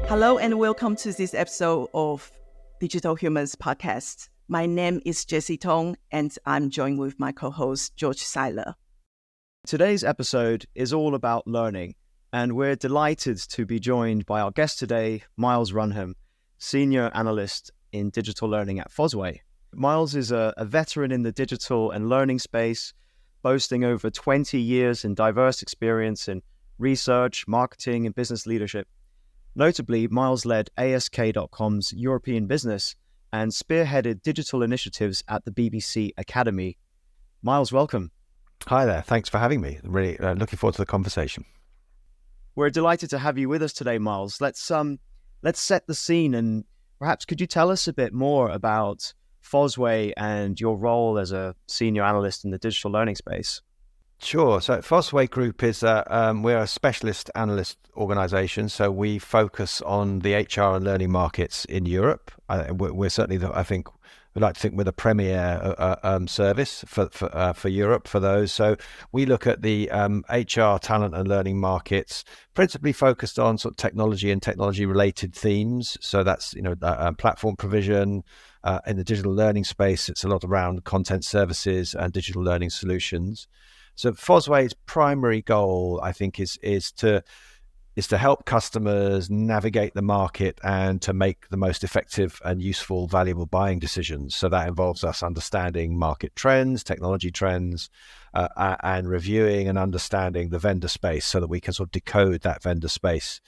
Hello and welcome to this episode of Digital Humans Podcast. My name is Jessie Tung and I'm joined with my co-host Georg Seiler. Today's episode is all about learning, and we're delighted to be joined by our guest today, Myles Runham, Senior Analyst in Digital Learning at Fosway. Myles is a veteran in the digital and learning space, boasting over 20 years in diverse experience in research, marketing, and business leadership. Notably, Myles led ASK.com's European business and spearheaded digital initiatives at the BBC Academy. Myles, welcome. Hi there. Thanks for having me. Really looking forward to the conversation. We're delighted to have you with us today, Myles. Let's set the scene, and perhaps could you tell us a bit more about Fosway and your role as a senior analyst in the digital learning space? Sure. So Fosway Group is we're a specialist analyst organisation. So we focus on the HR and learning markets in Europe. We're certainly, we'd like to think we're the premier service for Europe for those. So we look at the HR, talent and learning markets, principally focused on sort of technology and technology related themes. So that's platform provision. In the digital learning space, it's a lot around content services and digital learning solutions. So Fosway's primary goal, I think, is to help customers navigate the market and to make the most effective and useful, valuable buying decisions. So that involves us understanding market trends, technology trends, and reviewing and understanding the vendor space so that we can sort of decode that vendor space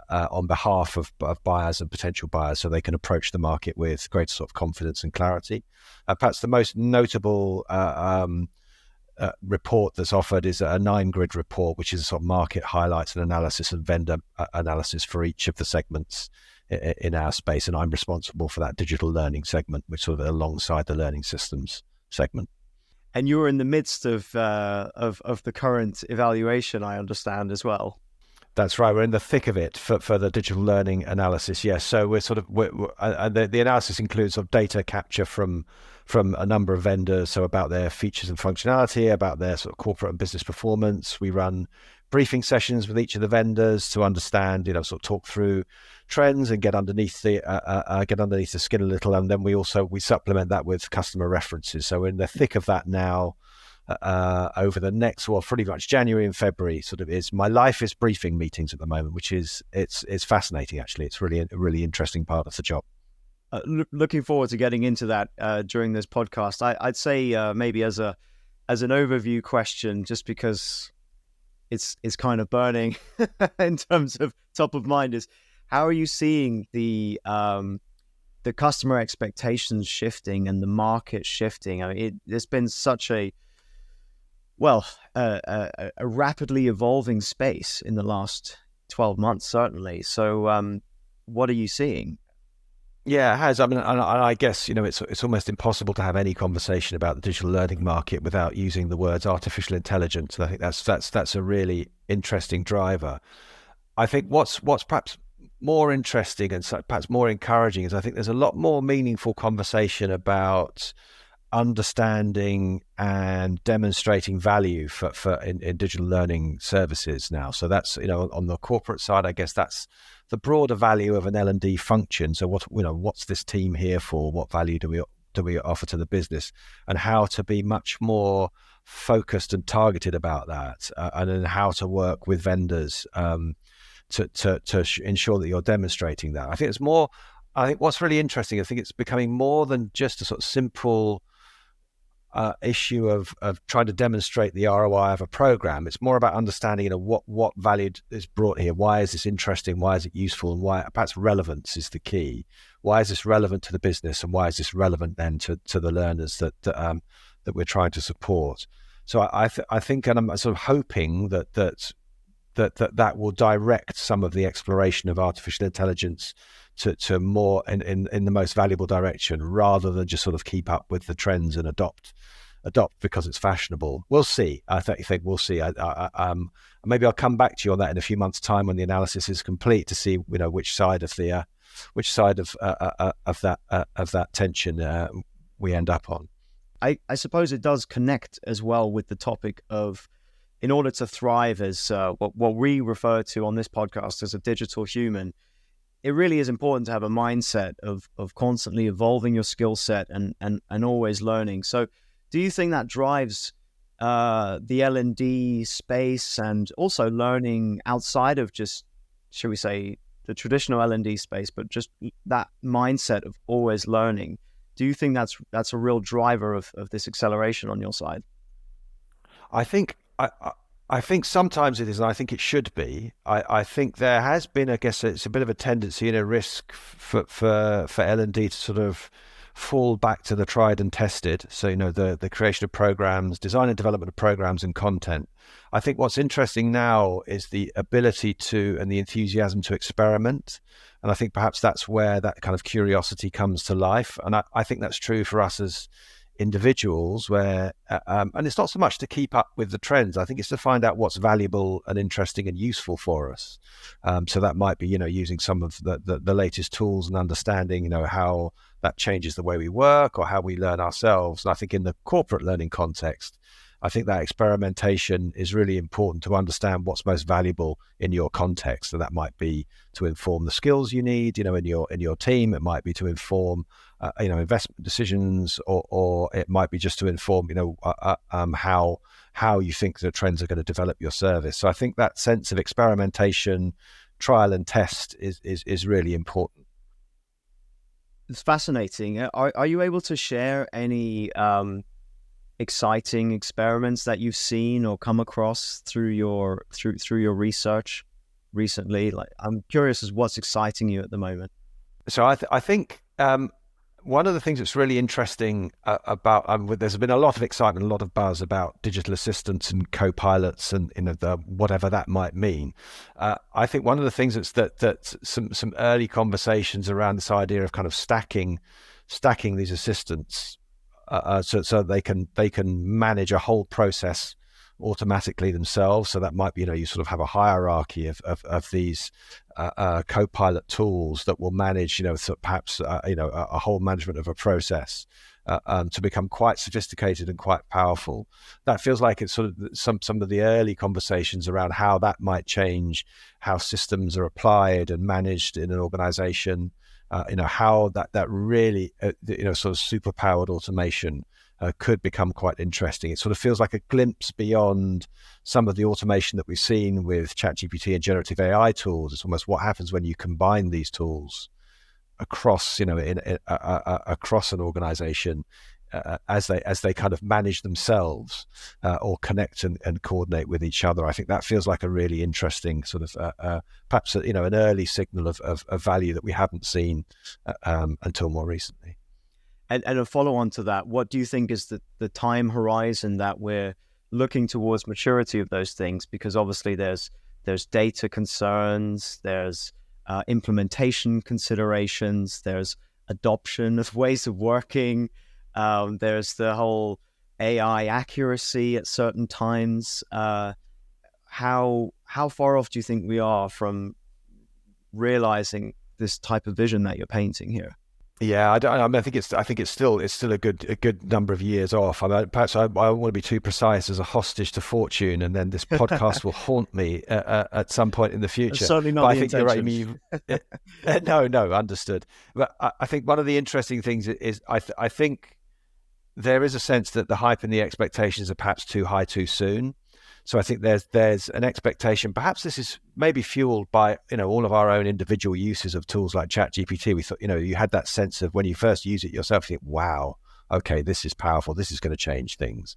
on behalf of buyers and potential buyers so they can approach the market with greater sort of confidence and clarity. Perhaps the most notable report that's offered is a 9-grid report, which is a sort of market highlights and analysis and vendor analysis for each of the segments in our space. And I'm responsible for that digital learning segment, which sort of alongside the learning systems segment. And you're in the midst of the current evaluation, I understand, as well. That's right. We're in the thick of it for the digital learning analysis. Yes. So the analysis includes sort of data capture from a number of vendors. So about their features and functionality, about their sort of corporate and business performance. We run briefing sessions with each of the vendors to understand, sort of talk through trends and get underneath the skin a little. And then we supplement that with customer references. So we're in the thick of that now. Over the next, pretty much January and February, my life is briefing meetings at the moment, which is it's fascinating actually. It's really a really interesting part of the job. Looking forward to getting into that during this podcast. I'd say maybe as an overview question, just because it's kind of burning in terms of top of mind, is how are you seeing the customer expectations shifting and the market shifting? I mean, there's been such a rapidly evolving space in the last 12 months, certainly. So what are you seeing? Yeah, it has. I mean, and I guess, it's almost impossible to have any conversation about the digital learning market without using the words artificial intelligence. And I think that's a really interesting driver. I think what's perhaps more interesting and perhaps more encouraging is I think there's a lot more meaningful conversation about understanding and demonstrating value in digital learning services now. So that's, on the corporate side, I guess that's the broader value of an L&D function. So what's this team here for? What value do we offer to the business, and how to be much more focused and targeted about that, and then how to work with vendors to ensure that you're demonstrating that. I think what's really interesting, I think it's becoming more than just a sort of simple issue of trying to demonstrate the ROI of a program. It's more about understanding, what value is brought here. Why is this interesting? Why is it useful? And why perhaps relevance is the key. Why is this relevant to the business? And why is this relevant then to the learners that we're trying to support? So I think, and I'm sort of hoping that will direct some of the exploration of artificial intelligence to more in the most valuable direction, rather than just sort of keep up with the trends and adopt because it's fashionable. We'll see. I think we'll see. Maybe I'll come back to you on that in a few months' time when the analysis is complete, to see which side of that tension we end up on. I suppose it does connect as well with the topic of, in order to thrive as what we refer to on this podcast as a digital human, it really is important to have a mindset of constantly evolving your skill set and always learning. So do you think that drives the L&D space and also learning outside of just, shall we say, the traditional L&D space, but just that mindset of always learning? Do you think that's a real driver of this acceleration on your side? I think I think sometimes it is, and I think it should be. I think there has been, I guess, it's a bit of a tendency and a risk for L&D to sort of fall back to the tried and tested. So, the creation of programs, design and development of programs and content. I think what's interesting now is the ability to, and the enthusiasm to experiment. And I think perhaps that's where that kind of curiosity comes to life. And I think that's true for us as individuals, where and it's not so much to keep up with the trends. I think it's to find out what's valuable and interesting and useful for us. So that might be, using some of the latest tools and understanding, how that changes the way we work or how we learn ourselves. And I think in the corporate learning context, I think that experimentation is really important to understand what's most valuable in your context. So that might be to inform the skills you need, in your team. It might be to inform, investment decisions, or it might be just to inform, how you think the trends are going to develop your service. So I think that sense of experimentation, trial and test is really important. It's fascinating. Are you able to share any exciting experiments that you've seen or come across through your research recently? Like, I'm curious as what's exciting you at the moment. So I think one of the things that's really interesting about there's been a lot of excitement, a lot of buzz about digital assistants and co-pilots and whatever that might mean. I think one of the things that some early conversations around this idea of kind of stacking these assistants so they can manage a whole process automatically themselves. So that might be, you sort of have a hierarchy of these co-pilot tools that will manage, perhaps a whole management of a process to become quite sophisticated and quite powerful. That feels like it's sort of some of the early conversations around how that might change how systems are applied and managed in an organization. How that really, sort of superpowered automation could become quite interesting. It sort of feels like a glimpse beyond some of the automation that we've seen with ChatGPT and generative AI tools. It's almost what happens when you combine these tools across, across an organization as they kind of manage themselves or connect and coordinate with each other. I think that feels like a really interesting sort of perhaps an early signal of value that we haven't seen until more recently. And a follow-on to that, what do you think is the time horizon that we're looking towards maturity of those things? Because obviously there's data concerns, there's implementation considerations, there's adoption of ways of working, there's the whole AI accuracy at certain times. How far off do you think we are from realizing this type of vision that you're painting here? Yeah, I think it's still a good number of years off. Perhaps I won't want to be too precise as a hostage to fortune, and then this podcast will haunt me at some point in the future. That's certainly not but the I think intention. You're right. No, understood. But I think one of the interesting things is I think there is a sense that the hype and the expectations are perhaps too high too soon. So I think there's an expectation. Perhaps this is maybe fueled by all of our own individual uses of tools like ChatGPT. We thought you had that sense of when you first use it yourself, you think, wow, okay, this is powerful. This is going to change things,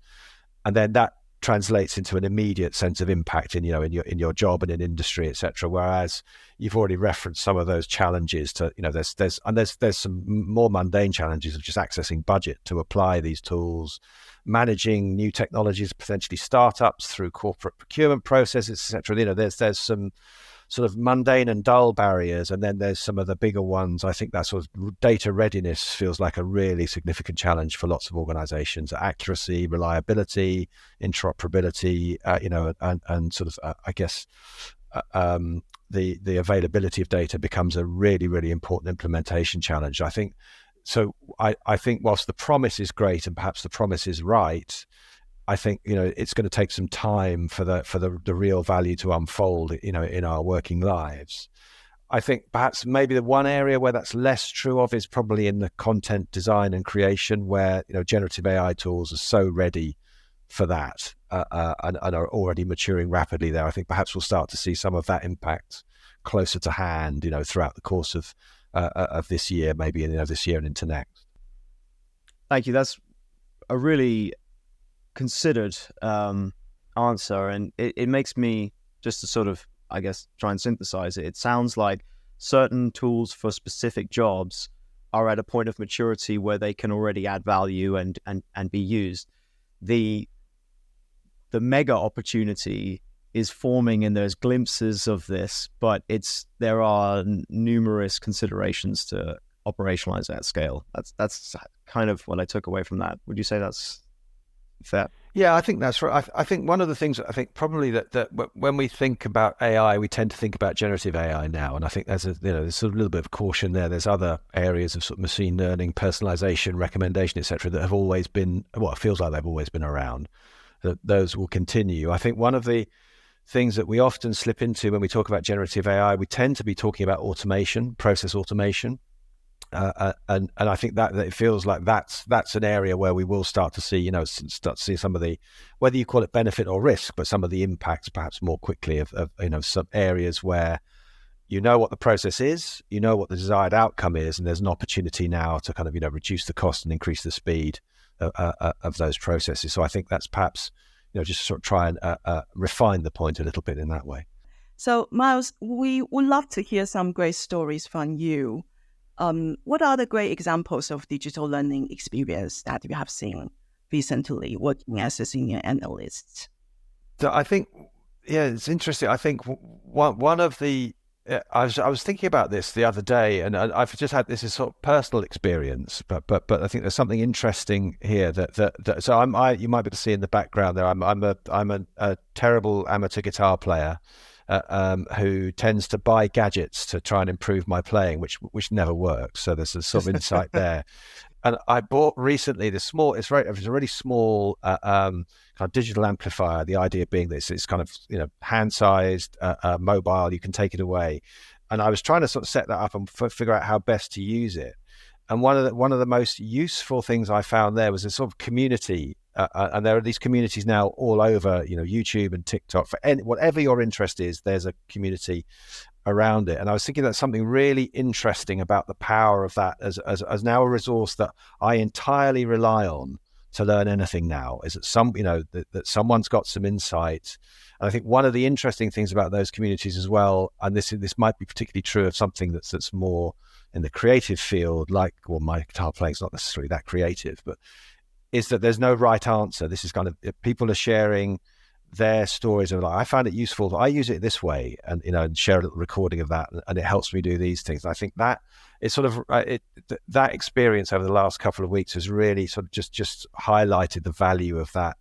and then that translates into an immediate sense of impact in your job and in industry, etc. Whereas you've already referenced some of those challenges to there's some more mundane challenges of just accessing budget to apply these tools, managing new technologies, potentially startups through corporate procurement processes, etc. There's some sort of mundane and dull barriers, and then there's some of the bigger ones. I think that sort of data readiness feels like a really significant challenge for lots of organizations. Accuracy, reliability, interoperability, and sort of I guess the availability of data becomes a really, really important implementation challenge. I think so. I think whilst the promise is great and perhaps the promise is right, I think it's going to take some time for the real value to unfold in our working lives. I think perhaps maybe the one area where that's less true of is probably in the content design and creation, where generative AI tools are so ready for that and are already maturing rapidly there. I think perhaps we'll start to see some of that impact closer to hand, throughout the course of this year, maybe this year and into next. Thank you. That's a really considered answer, and it makes me, just to sort of, I guess, try and synthesize it. It sounds like certain tools for specific jobs are at a point of maturity where they can already add value and be used. The mega opportunity is forming, and there's glimpses of this, but there are numerous considerations to operationalize at scale. That's kind of what I took away from that. Would you say that's fair? Yeah, I think that's right. I think one of the things, I think probably that when we think about AI, we tend to think about generative AI now, and I think there's there's sort of a little bit of caution there. There's other areas of sort of machine learning, personalization, recommendation, etc., that have always been, it feels like they've always been around. That those will continue. I think one of the things that we often slip into when we talk about generative AI, we tend to be talking about automation, process automation. And I think that it feels like that's an area where we will start to see, some of the, whether you call it benefit or risk, but some of the impacts perhaps more quickly of some areas where what the process is, what the desired outcome is, and there's an opportunity now to kind of, reduce the cost and increase the speed of those processes. So I think that's perhaps, just sort of try and refine the point a little bit in that way. So Myles, we would love to hear some great stories from you. What are the great examples of digital learning experience that you have seen recently working as a senior analyst? So I think, it's interesting. I think one of the, I was thinking about this the other day, and I've just had this sort of personal experience, but I think there's something interesting here that so you might be able to see in the background there. I'm a terrible amateur guitar player. Who tends to buy gadgets to try and improve my playing, which never works. So there's a sort of insight there. And I bought recently it's a really small kind of digital amplifier. The idea being that it's kind of hand-sized, mobile. You can take it away. And I was trying to sort of set that up and figure out how best to use it. And one of the most useful things I found there was a sort of community. And there are these communities now all over, YouTube and TikTok. For whatever your interest is, there's a community around it. And I was thinking that's something really interesting about the power of that as now a resource that I entirely rely on to learn anything now. Is that that someone's got some insight. And I think one of the interesting things about those communities as well, and this might be particularly true of something that's more in the creative field, my guitar playing is not necessarily that creative, but is that there's no right answer. This is kind of, people are sharing their stories of I found it useful. I use it this way, and and share a little recording of that, and it helps me do these things. And I think that it's sort of that experience over the last couple of weeks has really sort of just highlighted the value of that,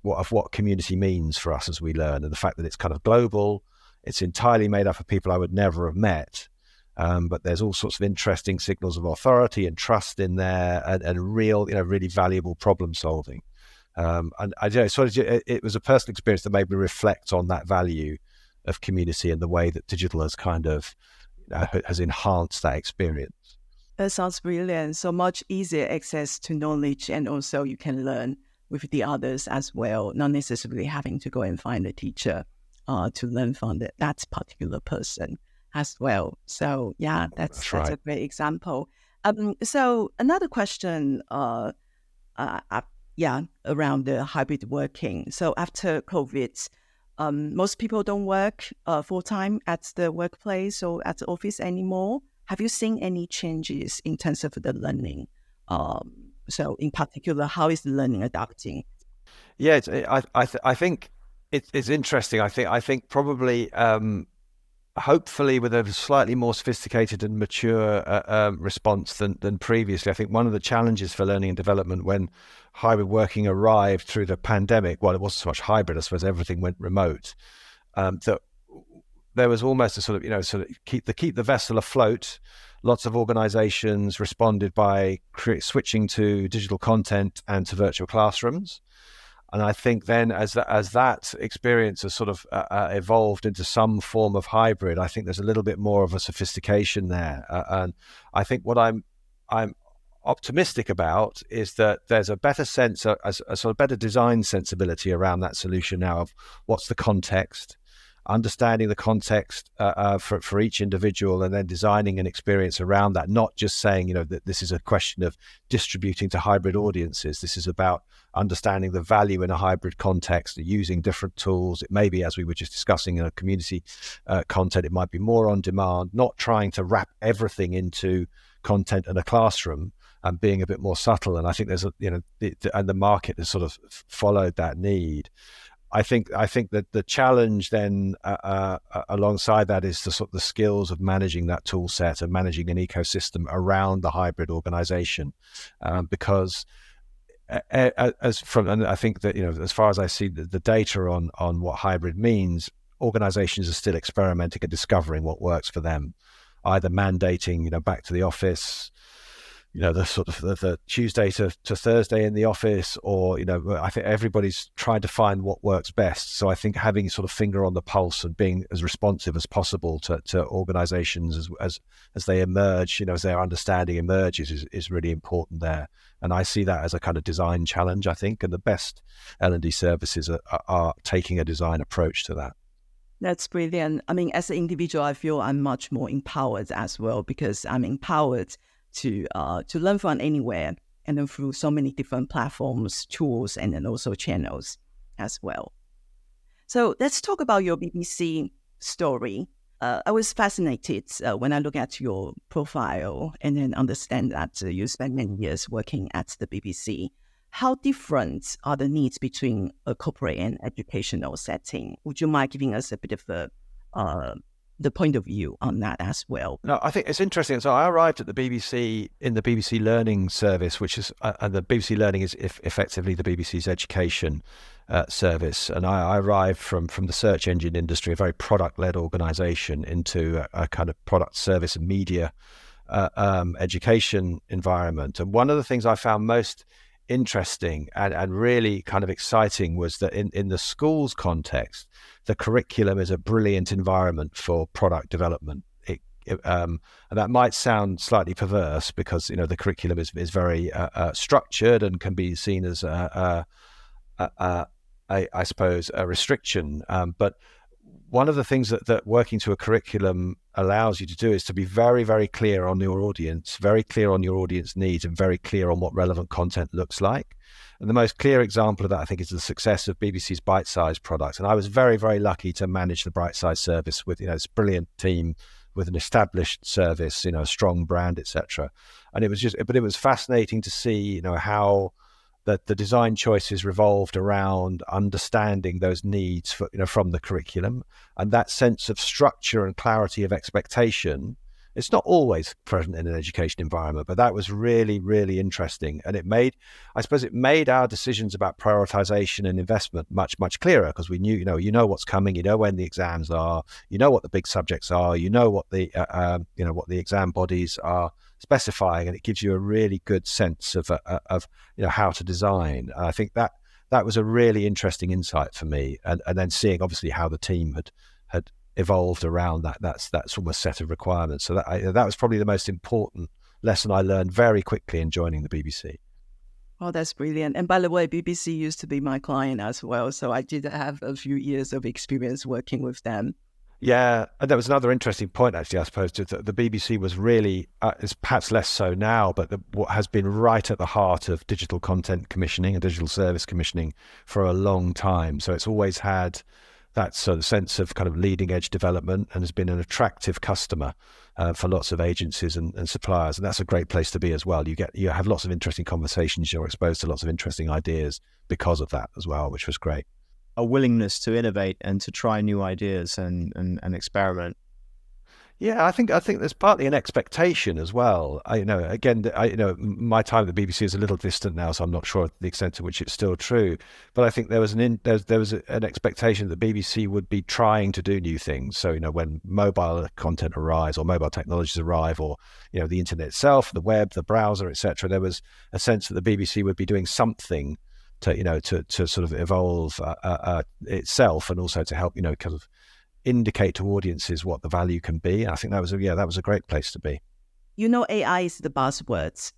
of what community means for us as we learn, and the fact that it's kind of global. It's entirely made up of people I would never have met. But there's all sorts of interesting signals of authority and trust in there, and real, really valuable problem solving. And it was a personal experience that made me reflect on that value of community and the way that digital has kind of has enhanced that experience. That sounds brilliant. So much easier access to knowledge, and also you can learn with the others as well, not necessarily having to go and find a teacher to learn from that particular person as well. So yeah, that's right. a great example. So another question, around the hybrid working. So after COVID, most people don't work full time at the workplace or at the office anymore. Have you seen any changes in terms of the learning? So in particular, how is the learning adapting? Yeah, I think it's interesting. I think probably. Hopefully with a slightly more sophisticated and mature response than previously. I think one of the challenges for learning and development when hybrid working arrived through the pandemic, it wasn't so much hybrid, I suppose everything went remote, that there was almost a sort of, keep the vessel afloat. Lots of organizations responded by switching to digital content and to virtual classrooms. And I think then as that experience has sort of evolved into some form of hybrid, I think there's a little bit more of a sophistication there. And I think what I'm optimistic about is that there's a better sense, a sort of better design sensibility around that solution now of what's the context, understanding the context for each individual, and then designing an experience around that, not just saying, that this is a question of distributing to hybrid audiences. This is about understanding the value in a hybrid context, using different tools. It may be, as we were just discussing, in a community content, it might be more on demand, not trying to wrap everything into content in a classroom, and being a bit more subtle. And I think there's and the market has sort of followed that need. I think that the challenge then alongside that is the sort of the skills of managing that tool set and managing an ecosystem around the hybrid organization, because and I think that as far as I see the data on what hybrid means, organizations are still experimenting and discovering what works for them, either mandating back to the office, the sort of the Tuesday to Thursday in the office, or, I think everybody's trying to find what works best. So I think having sort of finger on the pulse and being as responsive as possible to organizations as they emerge, as their understanding emerges is really important there. And I see that as a kind of design challenge, I think, and the best L&D services are taking a design approach to that. That's brilliant. I mean, as an individual, I feel I'm much more empowered as well, because I'm empowered to learn from anywhere, and then through so many different platforms, tools, and then also channels as well. So let's talk about your BBC story. I was fascinated when I look at your profile and then understand that you spent many years working at the BBC. How different are the needs between a corporate and educational setting? Would you mind giving us a bit of the point of view on that as well? No, I think it's interesting. So I arrived at the BBC in the BBC Learning service, which is, and the BBC Learning is effectively the BBC's education service. And I arrived from the search engine industry, a very product-led organisation, into a kind of product, service and media education environment. And one of the things I found most interesting and really kind of exciting was that in the schools context, the curriculum is a brilliant environment for product development. And that might sound slightly perverse, because the curriculum is very structured and can be seen as I suppose a restriction. But one of the things that working to a curriculum allows you to do is to be very, very clear on your audience, very clear on your audience needs, and very clear on what relevant content looks like. And the most clear example of that, I think, is the success of BBC's Bite Size product. And I was very, very lucky to manage the Bite Size service with this brilliant team, with an established service, a strong brand, etc. And it was fascinating to see, how that the design choices revolved around understanding those needs from the curriculum, and that sense of structure and clarity of expectation. It's not always present in an education environment, but that was really, really interesting. And it made our decisions about prioritization and investment much, much clearer, because we knew, what's coming, when the exams are, what the big subjects are, what the exam bodies are specifying, and it gives you a really good sense of how to design. And I think that was a really interesting insight for me, and then seeing obviously how the team had evolved around that's sort of set of requirements. So that was probably the most important lesson I learned very quickly in joining the BBC. Oh, that's brilliant. And by the way, BBC used to be my client as well, so I did have a few years of experience working with them. Yeah, and that was another interesting point, actually, I suppose. The BBC was really, it's perhaps less so now, but what has been right at the heart of digital content commissioning and digital service commissioning for a long time. So it's always had that sort of sense of kind of leading edge development, and has been an attractive customer for lots of agencies and suppliers. And that's a great place to be as well. You have lots of interesting conversations. You're exposed to lots of interesting ideas because of that as well, which was great. A willingness to innovate and to try new ideas and experiment. Yeah, I think there's partly an expectation as well. My time at the BBC is a little distant now, so I'm not sure the extent to which it's still true. But I think there was an expectation that the BBC would be trying to do new things. So when mobile content arrives, or mobile technologies arrive, or the internet itself, the web, the browser, etc., there was a sense that the BBC would be doing something to sort of evolve itself, and also to help kind of indicate to audiences what the value can be. I think that was a great place to be. AI is the buzzwords.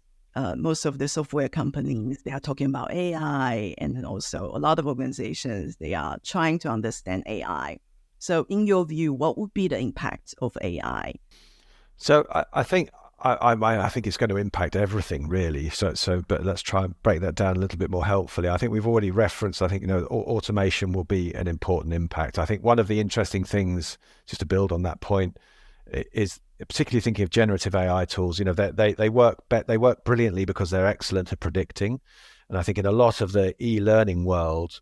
Most of the software companies, they are talking about AI, and then also a lot of organizations, they are trying to understand AI. So in your view, what would be the impact of AI? So I think I think it's going to impact everything really. But let's try and break that down a little bit more helpfully. I think we've already referenced, I think, automation will be an important impact. I think one of the interesting things, just to build on that point, is particularly thinking of generative AI tools. They work brilliantly because they're excellent at predicting. And I think in a lot of the e-learning world,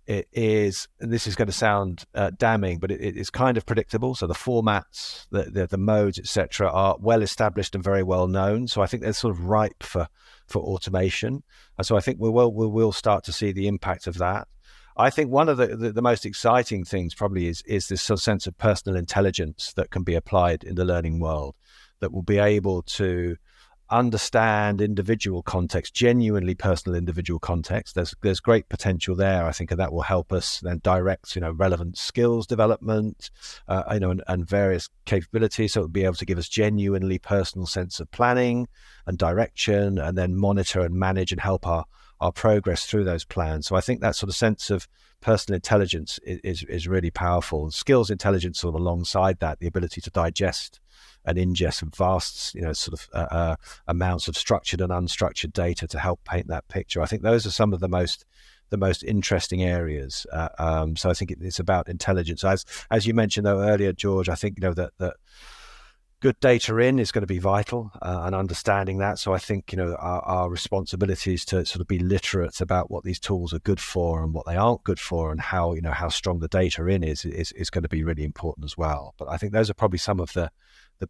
it is, and this is going to sound damning, but it's kind of predictable. So the formats, the modes, etc., are well established and very well known. So I think they're sort of ripe for automation. And so I think we will start to see the impact of that. I think one of the most exciting things probably is this sort of sense of personal intelligence that can be applied in the learning world, that will be able to understand individual context, genuinely personal individual context. There's great potential there, I think, and that will help us then direct, relevant skills development, and various capabilities. So it'll be able to give us genuinely personal sense of planning and direction, and then monitor and manage and help our progress through those plans. So I think that sort of sense of personal intelligence is really powerful. Skills intelligence sort of alongside that, the ability to digest and ingest vast, amounts of structured and unstructured data to help paint that picture. I think those are some of the most interesting areas. So I think it's about intelligence. As you mentioned though earlier, George, I think that good data in is going to be vital, and understanding that. So I think our responsibility is to sort of be literate about what these tools are good for and what they aren't good for, and how strong the data in is going to be really important as well. But I think those are probably some of the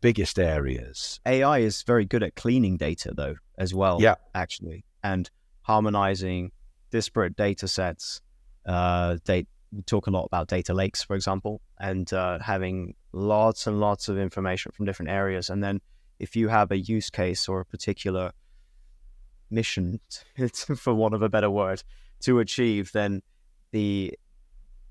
biggest areas. AI is very good at cleaning data though as well. Yeah, actually, and harmonizing disparate data sets. We talk a lot about data lakes, for example, and having lots and lots of information from different areas. And then if you have a use case or a particular mission, for want of a better word, to achieve, then the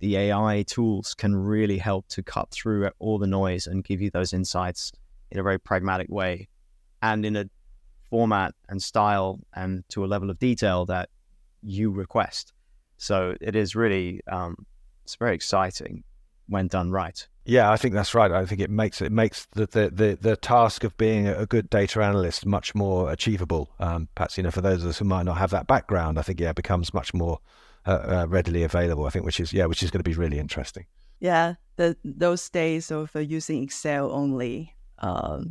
AI tools can really help to cut through all the noise and give you those insights in a very pragmatic way, and in a format and style and to a level of detail that you request. So it is really, it's very exciting when done right. Yeah, I think that's right. I think it makes the task of being a good data analyst much more achievable. Perhaps, for those of us who might not have that background, I think it becomes much more readily available. I think, which is going to be really interesting. Yeah, those days of using Excel only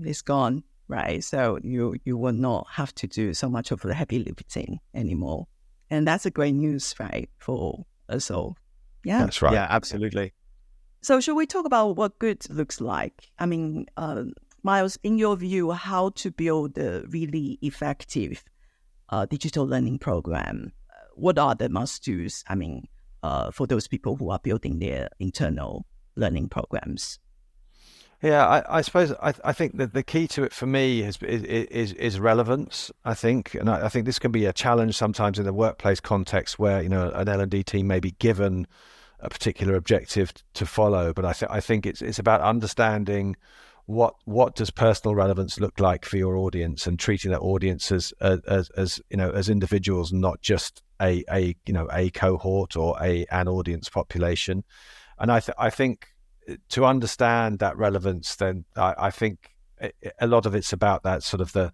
is gone, right? So you will not have to do so much of the heavy lifting anymore. And that's a great news, right, for us all. Yeah, that's right. Yeah, absolutely. So should we talk about what good looks like? I mean, Myles, in your view, how to build a really effective digital learning program? What are the must-dos, for those people who are building their internal learning programs? Yeah, I suppose I think that the key to it for me is relevance, I think. And I think this can be a challenge sometimes in the workplace context where, an L&D team may be given a particular objective to follow. But I think it's about understanding what does personal relevance look like for your audience, and treating that audience as individuals, not just a cohort or an audience population. And I think to understand that relevance, then I think a lot of it's about that sort of the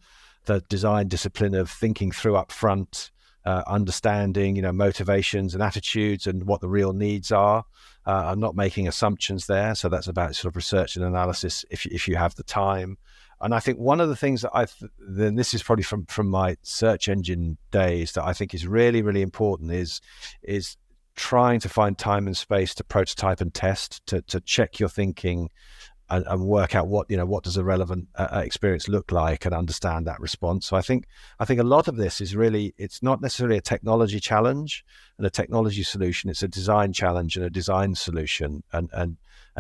design discipline of thinking through up front, understanding motivations and attitudes and what the real needs are, and not making assumptions there. So that's about sort of research and analysis if you have the time. And I think one of the things that then this is probably from my search engine days, that I think is really, really important is trying to find time and space to prototype and test, to check your thinking and work out what does a relevant experience look like, and understand that response. So I think a lot of this is really, it's not necessarily a technology challenge and a technology solution. It's a design challenge and a design solution. And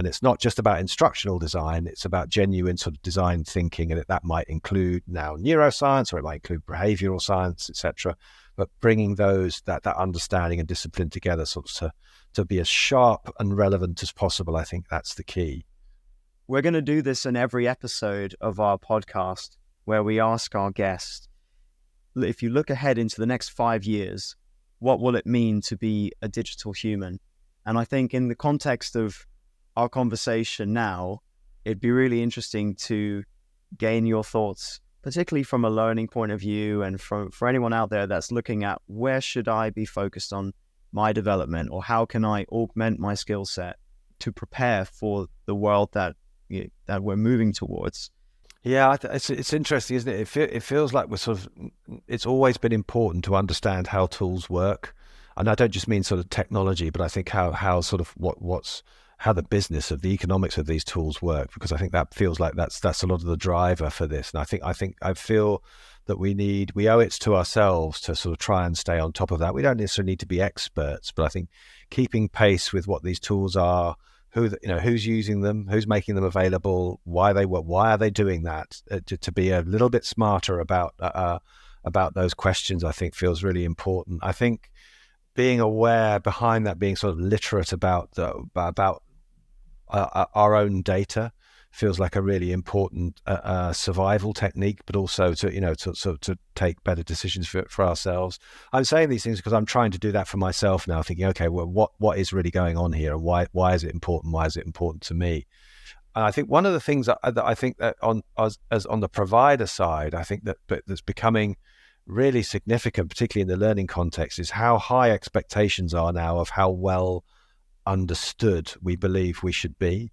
it's not just about instructional design, it's about genuine sort of design thinking. And that might include now neuroscience, or it might include behavioral science, etc. but bringing that understanding and discipline together sort of to be as sharp and relevant as possible. I think that's the key. We're going to do this in every episode of our podcast, where we ask our guests, if you look ahead into the next 5 years, what will it mean to be a digital human? And I think in the context of our conversation now, it'd be really interesting to gain your thoughts, particularly from a learning point of view, and for anyone out there that's looking at where should I be focused on my development, or how can I augment my skill set to prepare for the world that we're moving towards. Yeah, it's interesting, isn't it? It feels like it's always been important to understand how tools work. And I don't just mean sort of technology, but I think how sort of how the business of the economics of these tools work, because I think that feels like that's a lot of the driver for this. And I feel that we owe it to ourselves to sort of try and stay on top of that. We don't necessarily need to be experts, but I think keeping pace with what these tools are, who's using them, who's making them available, why are they doing that, to be a little bit smarter about those questions, I think feels really important. I think being aware behind that, being sort of literate about our own data, feels like a really important survival technique, but also to take better decisions for ourselves. I'm saying these things because I'm trying to do that for myself now, thinking, okay, well, what is really going on here, and why is it important? Why is it important to me? And I think one of the things that I think that on the provider side, I think that's becoming really significant, particularly in the learning context, is how high expectations are now of how well understood we believe we should be.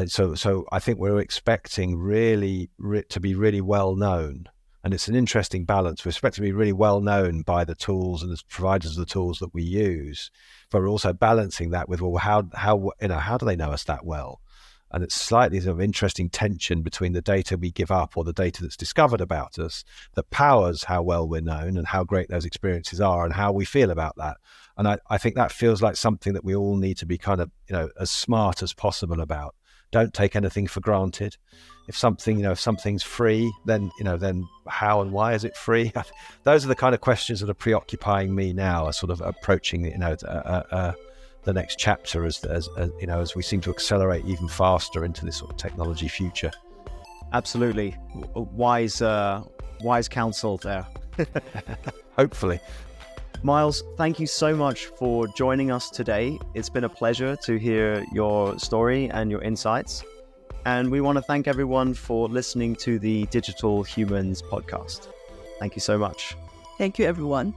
So I think we're expecting really to be really well known, and it's an interesting balance. We expect to be really well known by the tools and the providers of the tools that we use, but we're also balancing that with, well, how do they know us that well? And it's slightly sort of interesting tension between the data we give up, or the data that's discovered about us, that powers how well we're known and how great those experiences are and how we feel about that. And I think that feels like something that we all need to be kind of, as smart as possible about. Don't take anything for granted. If something's free, then how and why is it free? Those are the kind of questions that are preoccupying me now, as sort of approaching, the next chapter as we seem to accelerate even faster into this sort of technology future. Absolutely. Wise counsel there. Hopefully. Myles, thank you so much for joining us today. It's been a pleasure to hear your story and your insights. And we want to thank everyone for listening to the Digital Humans podcast. Thank you so much. Thank you, everyone.